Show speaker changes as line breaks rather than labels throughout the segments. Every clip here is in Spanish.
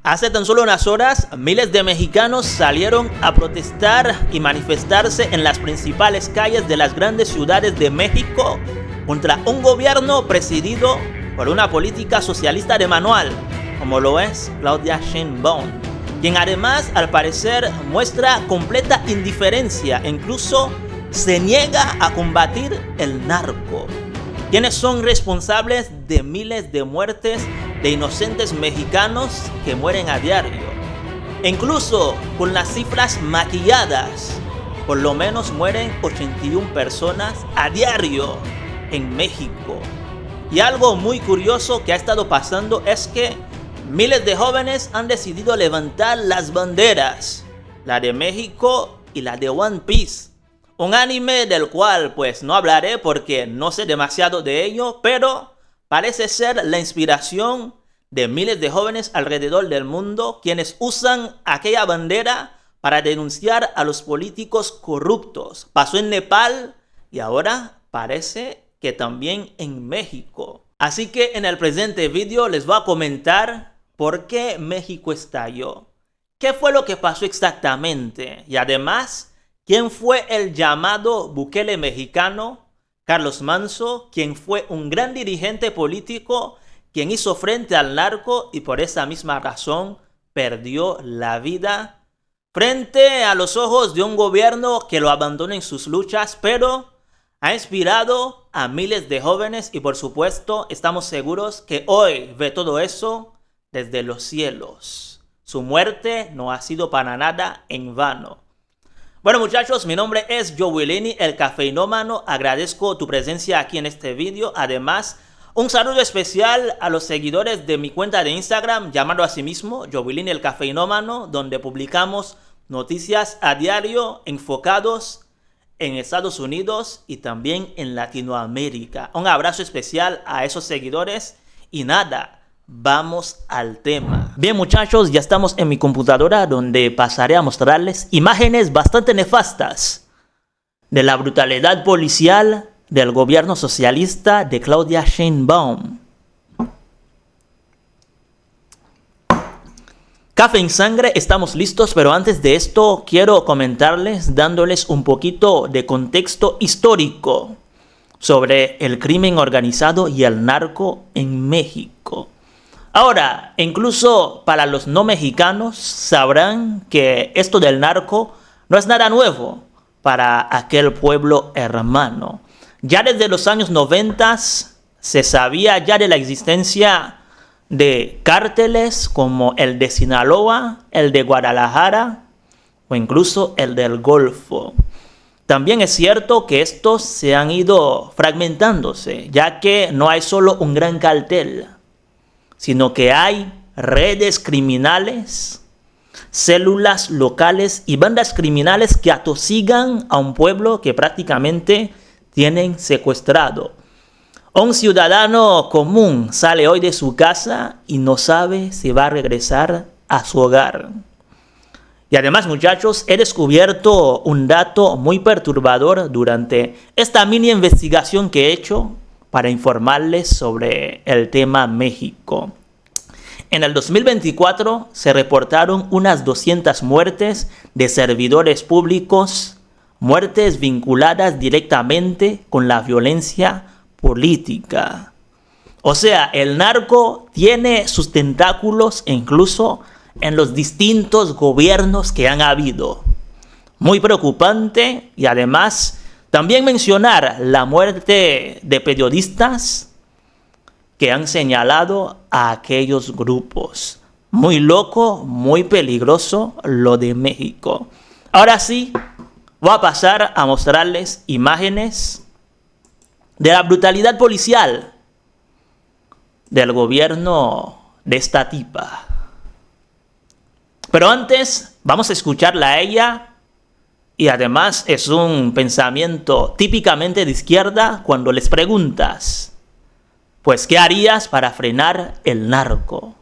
Hace tan solo unas horas, miles de mexicanos salieron a protestar y manifestarse en las principales calles de las grandes ciudades de México contra un gobierno presidido por una política socialista de manual, como lo es Claudia Sheinbaum, quien además, al parecer, muestra completa indiferencia e incluso se niega a combatir el narco, quienes son responsables de miles de muertes de inocentes mexicanos que mueren a diario. E incluso con las cifras maquilladas, por lo menos mueren 81 personas a diario en México. Y algo muy curioso que ha estado pasando es que miles de jóvenes han decidido levantar las banderas, la de México y la de One Piece, un anime del cual pues no hablaré porque no sé demasiado de ello, pero parece ser la inspiración de miles de jóvenes alrededor del mundo quienes usan aquella bandera para denunciar a los políticos corruptos. Pasó en Nepal y ahora parece que también en México. Así que en el presente video les voy a comentar por qué México estalló, qué fue lo que pasó exactamente y además quién fue el llamado Bukele mexicano, Carlos Manzo, quien fue un gran dirigente político, quien hizo frente al narco y por esa misma razón perdió la vida frente a los ojos de un gobierno que lo abandonó en sus luchas, pero ha inspirado a miles de jóvenes y por supuesto estamos seguros que hoy ve todo eso desde los cielos. Su muerte no ha sido para nada en vano. Bueno muchachos, mi nombre es Joewilini, el cafeinómano. Agradezco tu presencia aquí en este video. Además, un saludo especial a los seguidores de mi cuenta de Instagram, llamado a sí mismo Joewilini, el cafeinómano, donde publicamos noticias a diario enfocados en Estados Unidos y también en Latinoamérica. Un abrazo especial a esos seguidores y nada, vamos al tema. Bien muchachos, ya estamos en mi computadora donde pasaré a mostrarles imágenes bastante nefastas de la brutalidad policial del gobierno socialista de Claudia Sheinbaum. Café en sangre, estamos listos, pero antes de esto quiero comentarles dándoles un poquito de contexto histórico sobre el crimen organizado y el narco en México. Ahora, incluso para los no mexicanos sabrán que esto del narco no es nada nuevo para aquel pueblo hermano. Ya desde los años 90 se sabía ya de la existencia de cárteles como el de Sinaloa, el de Guadalajara o incluso el del Golfo. También es cierto que estos se han ido fragmentándose, ya que no hay solo un gran cartel, sino que hay redes criminales, células locales y bandas criminales que atosigan a un pueblo que prácticamente tienen secuestrado. Un ciudadano común sale hoy de su casa y no sabe si va a regresar a su hogar. Y además, muchachos, he descubierto un dato muy perturbador durante esta mini investigación que he hecho para informarles sobre el tema México. En el 2024 se reportaron unas 200 muertes de servidores públicos, muertes vinculadas directamente con la violencia política. O sea, el narco tiene sus tentáculos incluso en los distintos gobiernos que han habido. Muy preocupante y además también mencionar la muerte de periodistas que han señalado a aquellos grupos. Muy loco, muy peligroso lo de México. Ahora sí, voy a pasar a mostrarles imágenes de la brutalidad policial del gobierno de esta tipa. Pero antes, vamos a escucharla a ella. Y además es un pensamiento típicamente de izquierda cuando les preguntas, pues, ¿qué harías para frenar el narco?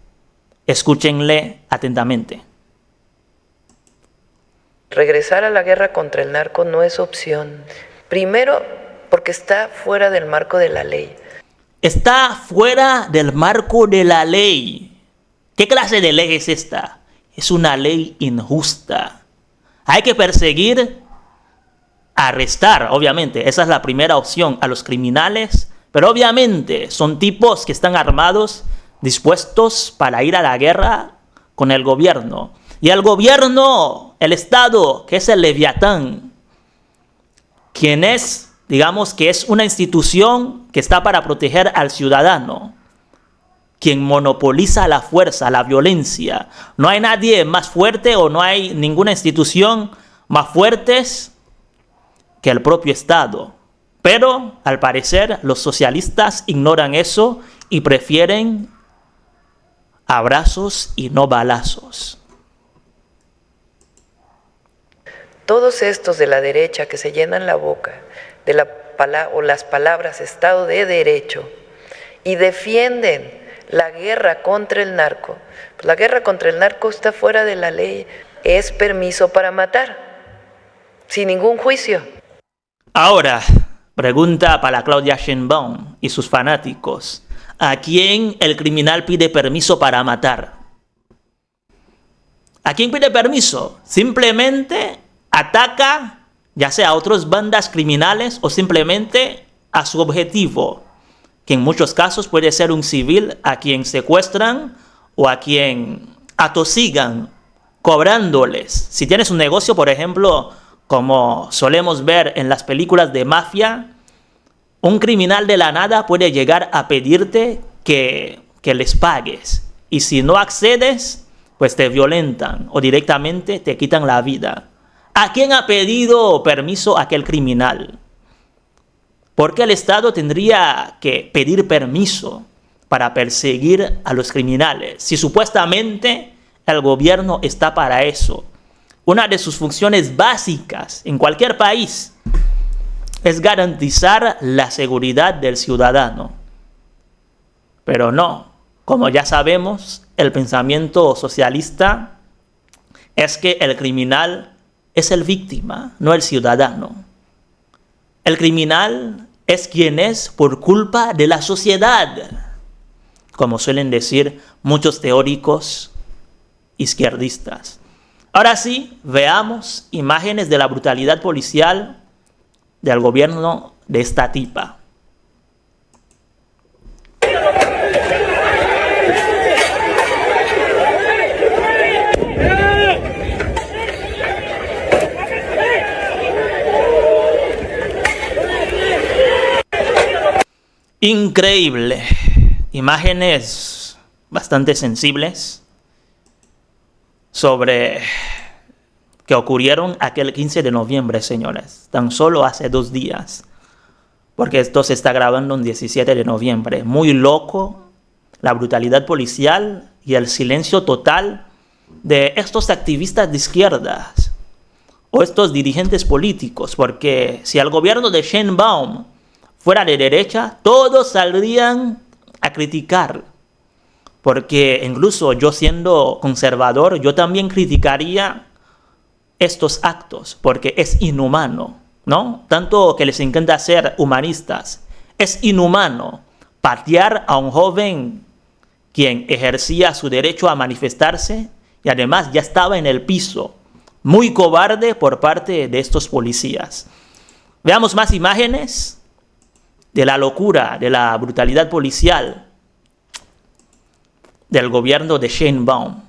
Escúchenle atentamente.
Regresar a la guerra contra el narco no es opción. Primero, porque está fuera del marco de la ley.
Está fuera del marco de la ley. ¿Qué clase de ley es esta? Es una ley injusta. Hay que perseguir, arrestar, obviamente. Esa es la primera opción, a los criminales. Pero obviamente son tipos que están armados, dispuestos para ir a la guerra con el gobierno. Y el gobierno, el Estado, que es el Leviatán, quien es, digamos que es una institución que está para proteger al ciudadano, quien monopoliza la fuerza, la violencia. No hay nadie más fuerte o no hay ninguna institución más fuertes que el propio Estado. Pero, al parecer, los socialistas ignoran eso y prefieren abrazos y no balazos.
Todos estos de la derecha que se llenan la boca de las palabras Estado de Derecho y defienden la guerra contra el narco. Pues la guerra contra el narco está fuera de la ley. Es permiso para matar, sin ningún juicio.
Ahora, pregunta para Claudia Sheinbaum y sus fanáticos. ¿A quién el criminal pide permiso para matar? ¿A quién pide permiso? Simplemente ataca, ya sea a otras bandas criminales o simplemente a su objetivo, que en muchos casos puede ser un civil a quien secuestran o a quien atosigan cobrándoles. Si tienes un negocio, por ejemplo, como solemos ver en las películas de mafia, un criminal de la nada puede llegar a pedirte que les pagues. Y si no accedes, pues te violentan o directamente te quitan la vida. ¿A quién ha pedido permiso aquel criminal? ¿Por qué el Estado tendría que pedir permiso para perseguir a los criminales si supuestamente el gobierno está para eso? Una de sus funciones básicas en cualquier país es garantizar la seguridad del ciudadano. Pero no, como ya sabemos, el pensamiento socialista es que el criminal es el víctima, no el ciudadano. El criminal es quien es por culpa de la sociedad, como suelen decir muchos teóricos izquierdistas. Ahora sí, veamos imágenes de la brutalidad policial del gobierno de esta tipa. Increíble. Imágenes bastante sensibles sobre que ocurrieron aquel 15 de noviembre, señores. Tan solo hace 2 días. Porque esto se está grabando un 17 de noviembre. Muy loco la brutalidad policial y el silencio total de estos activistas de izquierdas o estos dirigentes políticos. Porque si el gobierno de Sheinbaum fuera de derecha, todos saldrían a criticar. Porque incluso yo siendo conservador, yo también criticaría estos actos, porque es inhumano, ¿no? Tanto que les encanta ser humanistas. Es inhumano patear a un joven quien ejercía su derecho a manifestarse y además ya estaba en el piso. Muy cobarde por parte de estos policías. Veamos más imágenes de la locura, de la brutalidad policial del gobierno de Sheinbaum.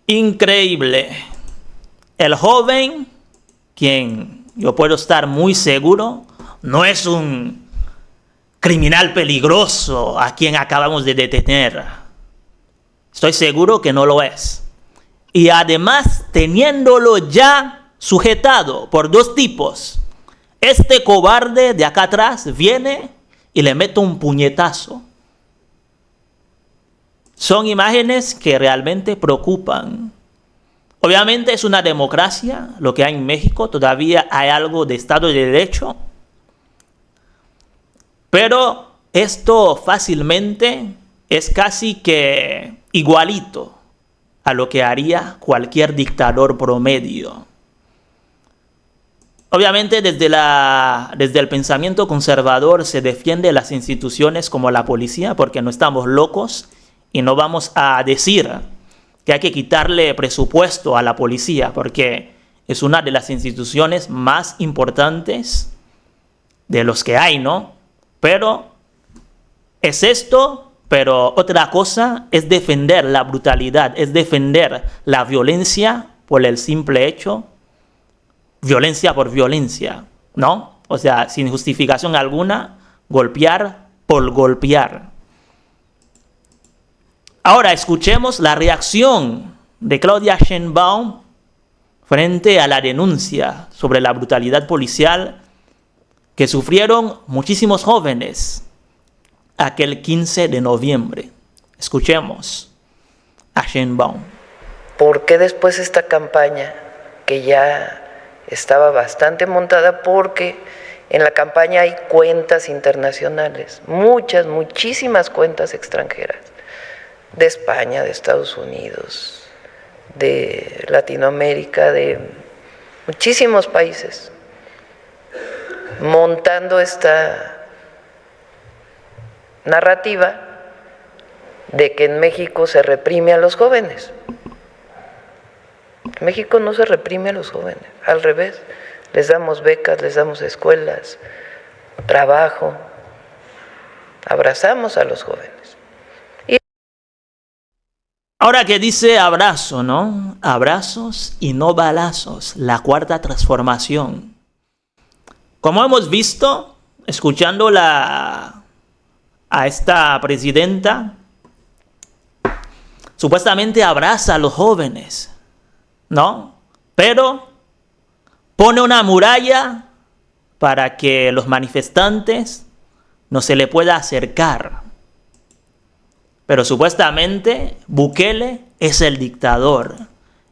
Increíble. El joven, quien yo puedo estar muy seguro, no es un criminal peligroso a quien acabamos de detener. Estoy seguro que no lo es. Y además, teniéndolo ya sujetado por 2 tipos, este cobarde de acá atrás viene y le mete un puñetazo. Son imágenes que realmente preocupan. Obviamente es una democracia lo que hay en México, todavía hay algo de Estado de Derecho, pero esto fácilmente es casi que igualito a lo que haría cualquier dictador promedio. Obviamente desde el pensamiento conservador se defiende las instituciones como la policía porque no estamos locos y no vamos a decir que hay que quitarle presupuesto a la policía porque es una de las instituciones más importantes de los que hay, ¿no? Pero es esto, pero otra cosa es defender la brutalidad, es defender la violencia por el simple hecho, violencia por violencia, ¿no? O sea, sin justificación alguna, golpear por golpear. Ahora escuchemos la reacción de Claudia Sheinbaum frente a la denuncia sobre la brutalidad policial que sufrieron muchísimos jóvenes aquel 15 de noviembre. Escuchemos a Sheinbaum.
¿Por qué después esta campaña que ya estaba bastante montada? Porque en la campaña hay cuentas internacionales, muchísimas cuentas extranjeras, de España, de Estados Unidos, de Latinoamérica, de muchísimos países, montando esta narrativa de que en México se reprime a los jóvenes. En México no se reprime a los jóvenes, al revés, les damos becas, les damos escuelas, trabajo, abrazamos a los jóvenes.
Ahora que dice abrazo, ¿no? Abrazos y no balazos, la cuarta transformación. Como hemos visto, escuchando a esta presidenta, supuestamente abraza a los jóvenes, ¿no? Pero pone una muralla para que los manifestantes no se le pueda acercar. Pero supuestamente Bukele es el dictador.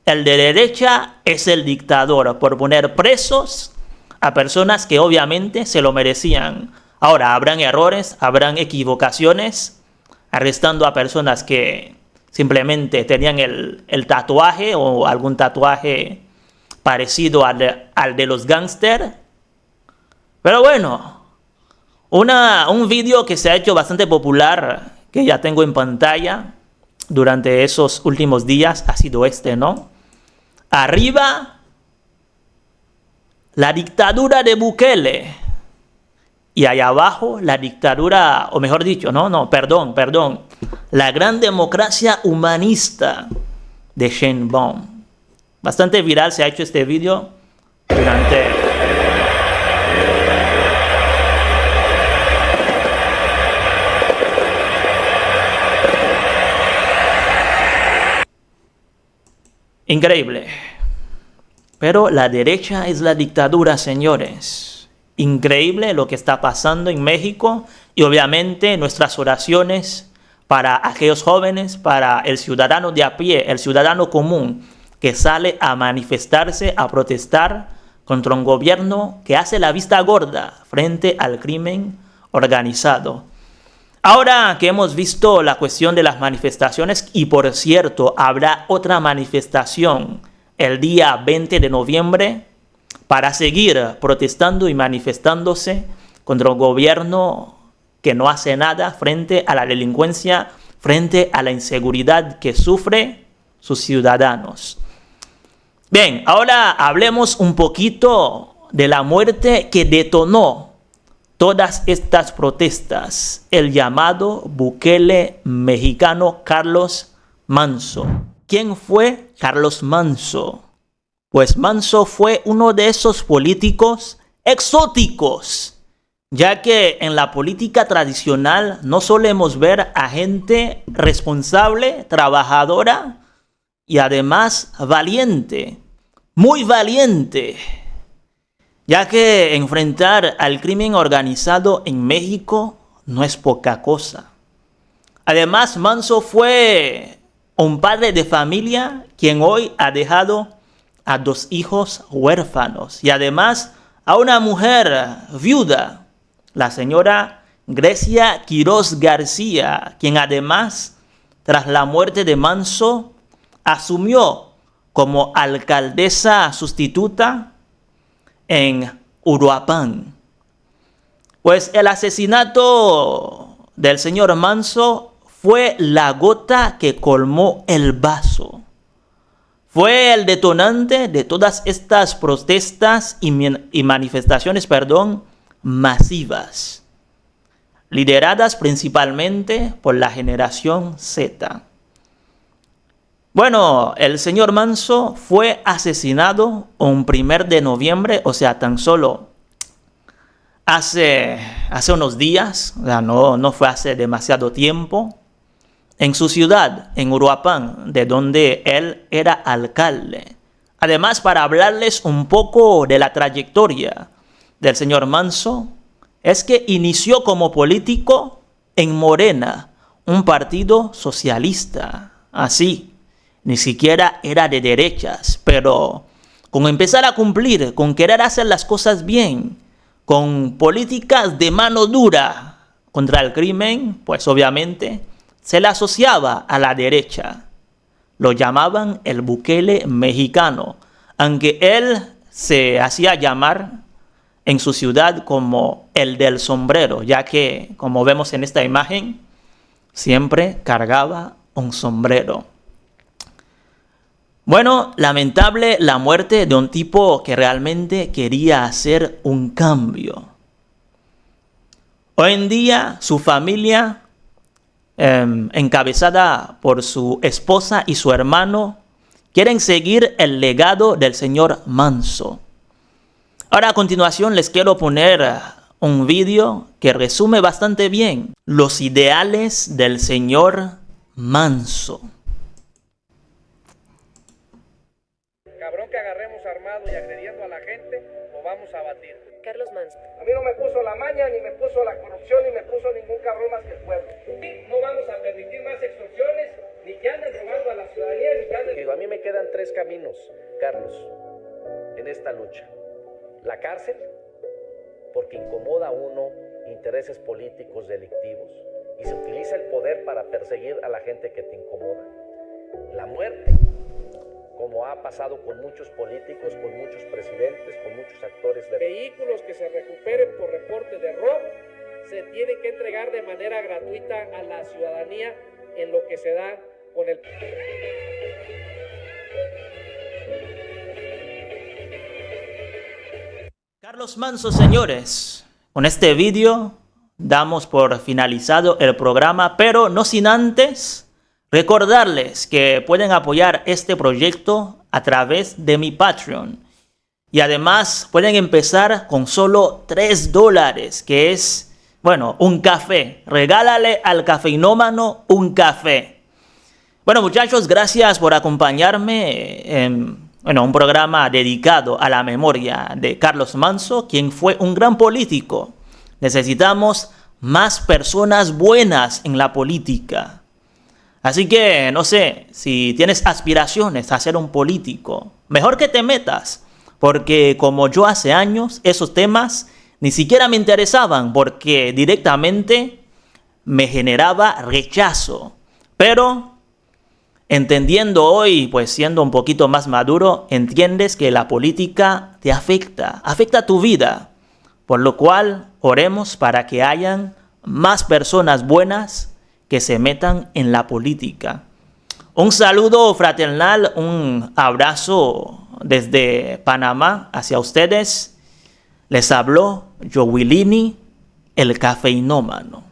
El de derecha es el dictador por poner presos a personas que obviamente se lo merecían. Ahora, habrán errores, habrán equivocaciones, arrestando a personas que simplemente tenían el tatuaje o algún tatuaje parecido al de los gángsters. Pero bueno, un vídeo que se ha hecho bastante popular, que ya tengo en pantalla durante esos últimos días, ha sido este, ¿no? Arriba, la dictadura de Bukele. Y allá abajo, la dictadura, o mejor dicho, perdón. La gran democracia humanista de Sheinbaum. Bastante viral se ha hecho este vídeo durante... Increíble. Pero la derecha es la dictadura, señores. Increíble lo que está pasando en México y obviamente nuestras oraciones para aquellos jóvenes, para el ciudadano de a pie, el ciudadano común que sale a manifestarse, a protestar contra un gobierno que hace la vista gorda frente al crimen organizado. Ahora que hemos visto la cuestión de las manifestaciones, y por cierto, habrá otra manifestación el día 20 de noviembre para seguir protestando y manifestándose contra un gobierno que no hace nada frente a la delincuencia, frente a la inseguridad que sufren sus ciudadanos. Bien, ahora hablemos un poquito de la muerte que detonó todas estas protestas, el llamado Bukele mexicano Carlos Manzo. ¿Quién fue Carlos Manzo? Pues Manzo fue uno de esos políticos exóticos, ya que en la política tradicional no solemos ver a gente responsable, trabajadora y además valiente, muy valiente. Ya que enfrentar al crimen organizado en México no es poca cosa. Además, Manzo fue un padre de familia quien hoy ha dejado a 2 hijos huérfanos y además a una mujer viuda, la señora Grecia Quiroz García, quien además, tras la muerte de Manzo, asumió como alcaldesa sustituta en Uruapan. Pues el asesinato del señor Manso fue la gota que colmó el vaso. Fue el detonante de todas estas protestas y manifestaciones, masivas, lideradas principalmente por la generación Z. Bueno, el señor Manso fue asesinado un 1 de noviembre, o sea, tan solo hace unos días, o sea, no fue hace demasiado tiempo, en su ciudad, en Uruapan, de donde él era alcalde. Además, para hablarles un poco de la trayectoria del señor Manso, es que inició como político en Morena, un partido socialista. Así, ni siquiera era de derechas, pero con empezar a cumplir, con querer hacer las cosas bien, con políticas de mano dura contra el crimen, pues obviamente se le asociaba a la derecha. Lo llamaban el Bukele mexicano, aunque él se hacía llamar en su ciudad como el del sombrero, ya que, como vemos en esta imagen, siempre cargaba un sombrero. Bueno, lamentable la muerte de un tipo que realmente quería hacer un cambio. Hoy en día, su familia, encabezada por su esposa y su hermano, quieren seguir el legado del señor Manso. Ahora, a continuación, les quiero poner un vídeo que resume bastante bien los ideales del señor Manso.
Cabrón que agarremos armado y agrediendo a la gente, lo vamos a batir.
Carlos Manso.
A mí no me puso la maña, ni me puso la corrupción, ni me puso ningún cabrón más que el pueblo. No vamos a permitir más extorsiones, ni que anden robando a la ciudadanía, ni que anden... Digo, a mí me quedan 3 caminos, Carlos, en esta lucha. La cárcel, porque incomoda a uno intereses políticos delictivos y se utiliza el poder para perseguir a la gente que te incomoda. La muerte, como ha pasado con muchos políticos, con muchos presidentes, con muchos actores de vehículos que se recuperen por reporte de robo, se tienen que entregar de manera gratuita a la ciudadanía en lo que se da con el...
Carlos Manso, señores, con este vídeo damos por finalizado el programa, pero no sin antes recordarles que pueden apoyar este proyecto a través de mi Patreon. Y además pueden empezar con solo $3, que es, bueno, un café. Regálale al cafeinómano un café. Bueno, muchachos, gracias por acompañarme en un programa dedicado a la memoria de Carlos Manso, quien fue un gran político. Necesitamos más personas buenas en la política. Así que, no sé, si tienes aspiraciones a ser un político, mejor que te metas, porque como yo hace años, esos temas ni siquiera me interesaban, porque directamente me generaba rechazo. Pero entendiendo hoy, pues siendo un poquito más maduro, entiendes que la política te afecta tu vida. Por lo cual, oremos para que hayan más personas buenas que se metan en la política. Un saludo fraternal, un abrazo desde Panamá hacia ustedes. Les habló Joe Willini, el cafeinómano.